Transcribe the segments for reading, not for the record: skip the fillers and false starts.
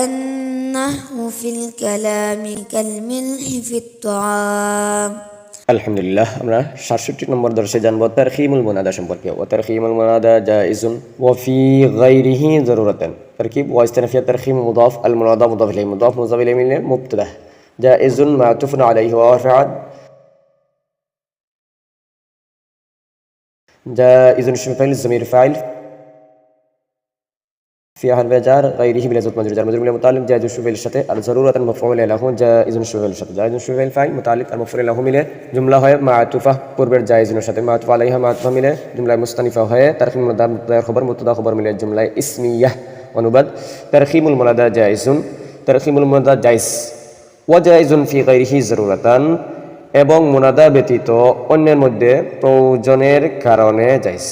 النحو في الكلام كالملح في الطعام. আলহামদুলিল্লাহ, আমরা ৬৭ নম্বর দর্শে জানবো তারখিমুল মুনাদা সম্পর্কে। ওয়া তারখিমুল মুনাদা জাইজুন ওয়া ফি গায়রিহি যারুরাতান। তারকিব ওয়া ইস্তিনাফিয়া তারখিম মুদাফ আল মুনাদা মুদাফ ইলাইহি মুদাফ মুদাফ ইলাইহি মিলে মুবতাদা জাইজুন মা'তুফুন আলাইহি ওয়া ফা'ad জাইজুন ইসম ফাইল যমির ফাইল في حرف جار غيره بلا زوج مجرور جار مجرور متعلق جائز الشفعل সাথে আর জরুরাতান মাফউল له জাইজ الشفعل সাথে জাইজ الشفعل ফাইল মুতাআল্লিক আর মাফউল له মিলে জুমলা হয় মা'তুফা পূর্বের জাইজের সাথে মা'তুফ আলাইহা মা'তুফা মিলে জুমলা মুস্তানিফা হয় তারখিম মুনাদা মুবতাদা খবর মিলে জুমলা ইসমিয়াহ অনুবাদ তারখিমুল মুনাদা জাইজুন তারখিমুল মুনাদা জাইজ ওয়া জাইজুন ফি গায়রিহি জরুরাতান এবং মুনাদা ব্যতীত অন্যের মধ্যে প্রয়োজনের কারণে জাইজ।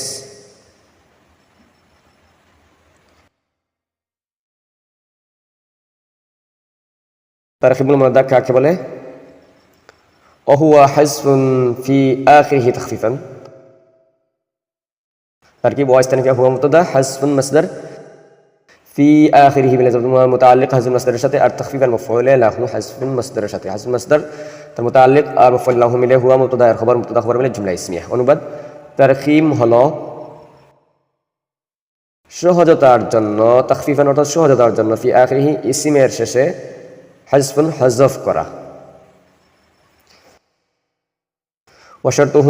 তারখিমুল মুনাদা কাকে বলে? ওহুয়া হাযফুন ফি আখিরিহি তাখফিফান। তারকিব ওয়া ইস্তিনাফিয়া হুয়া মুবতাদা হাযফুন মাসদার ফি আখিরিহি বিল মুতাআল্লিক হাযফুন মাসদারের সাথে আর তাখফিফান মাফউল লাহু হাযফুন মাসদারের সাথে হাযফুন মাসদার তার মুতাআল্লিক আর মাফউল লাহু মিলে হুয়া মুবতাদা এর খবর মুবতাদা খবর মিলে জুমলা ইসমিয়া। অনুবাদ তারখিম হলো সহজতার জন্য, তাখফিফান অর্থাৎ সহজতার জন্য, ফি আখিরিহি ইসমের শেষে হাযফুন হযফ করা। وشرطه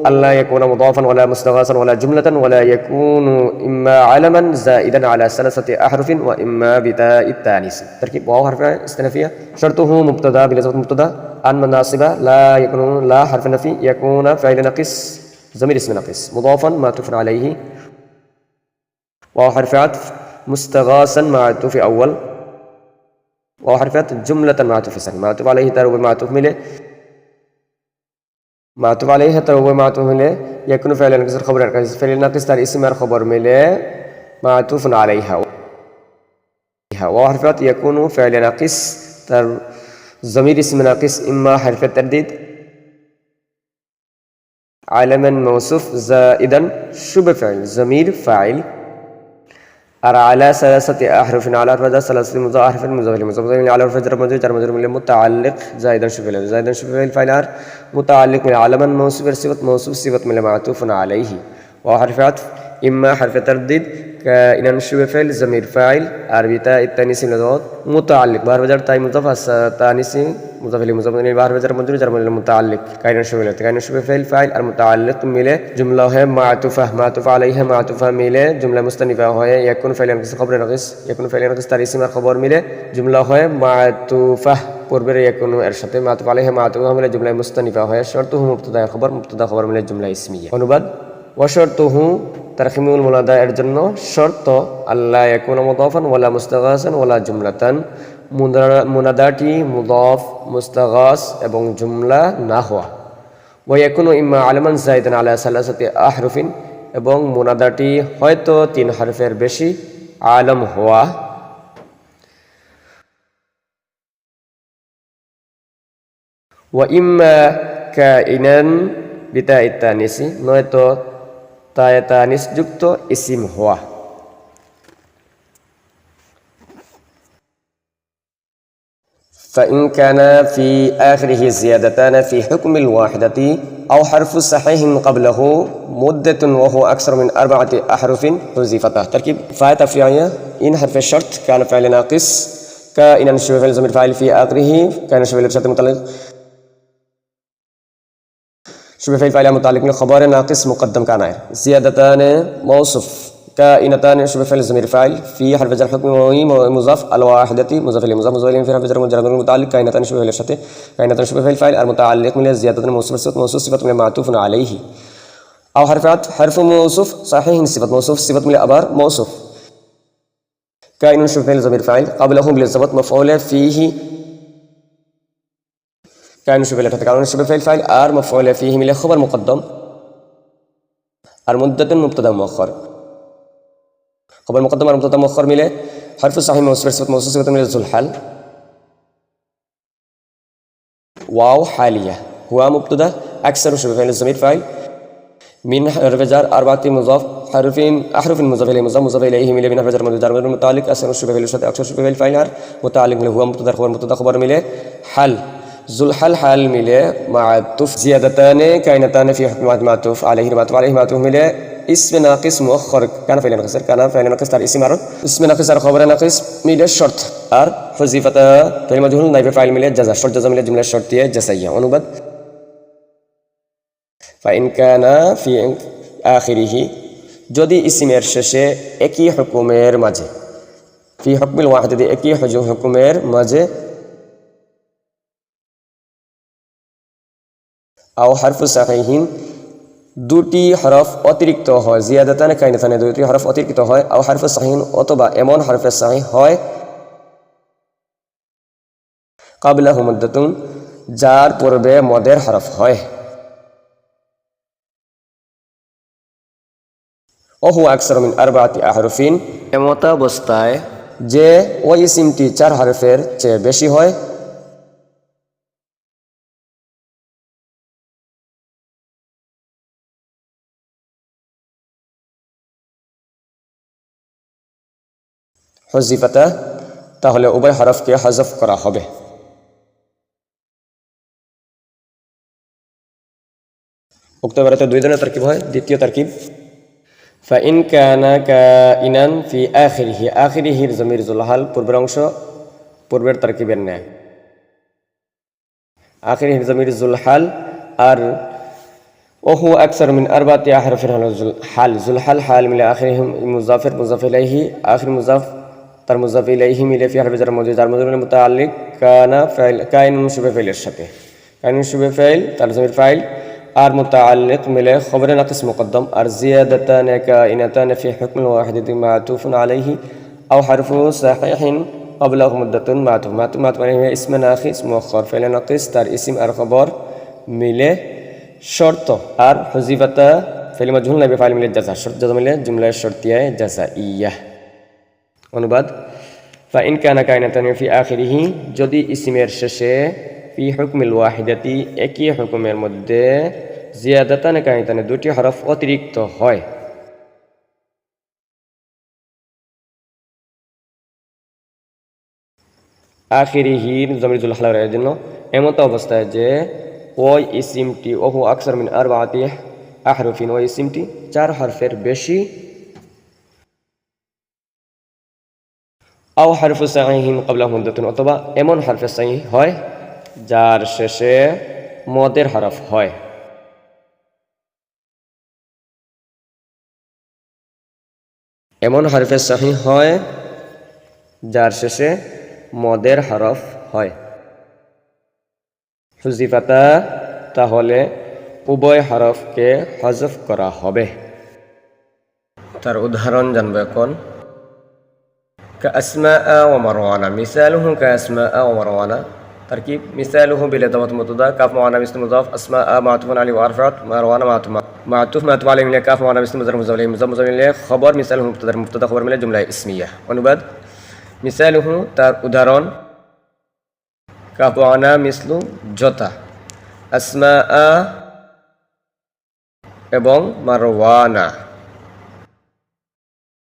ألا يكون مضافا ولا مستغاثا ولا جملة ولا يكون إما علما زائدا على 3 أحرف وإما بتاء التانيث. تركيب واو حرف استئنافية. شرطه مبتدا بلفظ مبتدا أن مناصب لا يكون لا حرف نفي يكون فعل ناقص ضمير اسم ناقص مضافا معطوف عليه واو حرف عطف مستغاثا معطوف أول واو حرف عطف جملة معطوف ثاني معطوف عليه ترو معطوف مله মাতুফ আলাইহি তারওয়া মাতুফ মিলে ইয়াকুনু ফাইল নাকিসের খবর আর কাজ ফাইল নাকিস তার ইসম আর খবর মিলে মাতুফুন আলাইহা ওয়া হারফাত ইয়াকুনু ফাইল নাকিস তার জমির ইসম নাকিস ইম্মা হারফ তারদীদ আলামান মাওসুফ জাইদান শুভ ফাইল জমির ফাইল আর আলা 3 আহরুফিন আলা রাজা 3 মুযাহরফিন মুযাফিল মুযাফিল আলা ফাজর মজুর চার মজুর মিলে মুতাআল্লিক জাইদান শুভ ফাইল ফাইল আর মুতাআল্লিক মিলে আলামান মাওসুফের সিফাত মাওসুফ সিফাত মিলে মাতুফুন আলাইহি ওয়া হারফ আতফ ইম্মা হারফ তারদীদ কাইনান শুভ ফাইল জমির ফাইল আর বিতা ইত্তানিস মিলে মুতাআল্লিক বার বাজার তাই মুযাফ তানিসি মুযাফিল মুযাফিল বার বাজার মজুর চার মজুর মুতাআল্লিক কাইনান শুভ ফাইল ফাইল আর মুতাআল্লিক মিলে জুমলা হয় মাতুফা মাতুফ আলাইহা মাতুফা মিলে জুমলা মুস্তানিফা হয় ইয়াকুন ফাইল নাকিস খবর নাকিস ইয়াকুন ফাইল নাকিস তার ইসম আর খবর মিলে জুমলা হয় মাতুফা পূর্বের ইয়াকুন এর সাথে মাতুফ আলাইহা মাতুফা মিলে জুমলা মুস্তানিফা হয় শর্তুহু মুবতাদা খবর মিলে জুমলা ইসমিয়া। অনুবাদ ওয়া শর্তুহু তারখিমুল মুনাদা এর জন্য শর্ত আল্লা ইয়াকুনা মুদাফান ওয়ালা মুস্তাগাসান ওয়ালা জুমলাতান মুনাদাটি মুদাফ মুস্তাগাস এবং জুমলা না হওয়া। ওয়া ইয়াকুনু ইম্মা আলামান যায়িদান আলা 3 আহরুফিন এবং মুনাদাটি হয়তো 3 হারফের বেশি আলম হওয়া। ওয়া ইম্মা কাইনান বিতা ইত্তানিসি নয়তো তায়ে তানিস যুক্ত ইসিম হওয়া। فإن كان في آخره زيادتان في حكم الواحدة أو حرف صحيح قبله مدة وهو أكثر من 4 أحرف حذفتا. تركيب فاء تفريعية إن حرف الشرط كان فعل ناقص كائنا شبه فعل ضمير فاعل في آخره كان شبه لبسات متعلق شبه فعل متعلق من خبر ناقص مقدم كان زيادتان موصوف كائنتان شبه فعل ضمير فاعل في حرف جر حكم مضاف الواحدة مضاف إليه مضاف إليه في حرف جر متعلق كائنتان شبه فعل الشرط كائنتان شبه فعل المتعلق من زيادة موصوف صفة من معطوف عليه أو حرف موصوف صحيح صفة من أبار موصوف كائن شبه فعل ضمير فاعل قبله بالضبط مفعول فيه كائن شبه كائن شبه فعل আর مفعول فيه মিলে খবর মুকদ্দম আর মুদ্দাতুন মুবতাদা মুআخر খবর মুকদ্দম আর মুবতাদা মুআخر মিলে হরফ সাহিহ মওসুফ সিফাত মিলে যুল হাল ওয়াও হালিয়া হুয়া মুবতাদা আকসারু শুবে ফাইল জমির ফাইল মিন হরফ জার আরবাতি মুজাফ আহরুফিন মুজাফ ইলাইহি মুজাফ ইলাইহি মিলে বিনা ফাজার মধ্যে যার মধ্যে মুতাআল্লিক আছে শুবে ফেলের সাথে আকসার শুবে ফেল ফাইল আর মুতাআল্লিক মিলে হুয়া মুবতাদা খবর মিলে হাল জুল হাল মিলে মা'তুফ জিয়াদাতানে কাইনাতানে ফি হুকম মা'তুফ আলাইহি মা'তুফ মিলে اسم ناقص مؤخر كان فعل ناقص তার ইসম আর اسم ناقص আর খবর নাকিস মিলে শর্ত আর হুযিফাতা ফিল মাজহুল নাইব ফাইল মিলে জাযা শর্ত জাযা মিলে জুমলা শর্তিয়া জাসাইয়া অনুবাদ ফাইন কানা ফি আখিরিহি যদি ইসমের শেষে একই হুকুমের মাঝে ফি হুকমিল ওয়াহিদি একই হুকুমের মাঝে আও হারফু সাহিহিন দুটি হরফ অতিরিক্ত হয় জিয়াদাতানে কাইনাতানে দুটি হরফ অতিরিক্ত হয় আও হারফু সাহিহিন অথবা এমন হরফে সাহিহ হয় ক্বাবলাহু মুদ্দাতুন যার পূর্বে মদের হরফ হয় ওহু আকসার মিন আরবাতি আহরুফিন এমত অবস্থায় যে ওই ইসিমটি 4 হরফের চেয়ে বেশি হয় হুযিফাতা তাহলে উভয় হরফকে হযফ করা হবে উক্ত ইবারাতে দুই ধরনের তারকিব হয় দ্বিতীয় তারকিব ফাইন কানা কাইনান ফি আখিরিহি জমির জুলহাল পূর্বের অংশ পূর্বের তারকিবের ন্যায় আখিরিহি জমির জুলহাল আর ওহু আকসার মিন আরবাতি আহরফিন হাল জুলহাল হাল মিলে আখিরিহি মুজাফ ইলাইহি আখির মুজাফ তার মুজাফ ইলাইহি মিলে ফি হারফি জার মওজুদ যার মওজুদ মুতাআল্লিক কানা ফাইল কাইনুন শুবে ফাইলের সাথে কাইনুন শুবে ফাইল তার জমির ফাইল আর মুতাআল্লিক মিলে খবরে নাকিস মুকদ্দম আর জিয়াদাতানে কাইনাতানে ফি হুকমিল ওয়াহিদি মা'তুফুন আলাইহি আও হারফু সাহিহিন ক্বাবলাহু মুদ্দাতুন মা'তুফ মানে ইসম নাকিস মুআখখার ফাইল নাকিস তার ইসম আর খবর মিলে শর্ত আর হুযিফাতা ফাইল মাজহুল নাইব ফাইল মিলে জাযা শর্ত জাযা মিলে জুমলা শর্তিয়া জাযাইয়া অনুবাদ ফাইন কানা কাইনাতানে ফি আখিরিহি যদি ইসমের শেষে ফি হুকমিল ওয়াহিদাতি একই হুকুমের মধ্যে জিয়াদাতানে কাইনাতানে দুটি হরফ অতিরিক্ত হয় আখিরিহির জমির জুল হালার জন্য এমত অবস্থায় যে ওই ইসিমটি ওহু আকসার মিন আরবাতি আহরুফিন ওই ইসিমটি 4 হরফের বেশি আও হারফু সাহিহিন ক্বাবলাহু মুদ্দাতুন অথবা এমন হরফে সাহিহ হয় যার শেষে মদের হরফ হয় এমন হরফে সাহিহ হয় যার শেষে মদের হরফ হয় হুযিফাতা তাহলে উভয় হরফকে হযফ করা হবে তার উদাহরণ জানব এখন كأسماء ومروان مثاله كأسماء ومروان تركيب مثاله بالإضافة مبتدا كاف معنى مثل مضاف أسماء معطوف عليه وأرفعت مروان معطوف عليه من كاف معنى مثل مضاف إليه مضاف إليه خبر مثاله مبتدا خبر من جملة اسمية ونباد مثاله تر উদাহরণ كاف معنى مثل جوتا أسماء এবং মারওয়ানা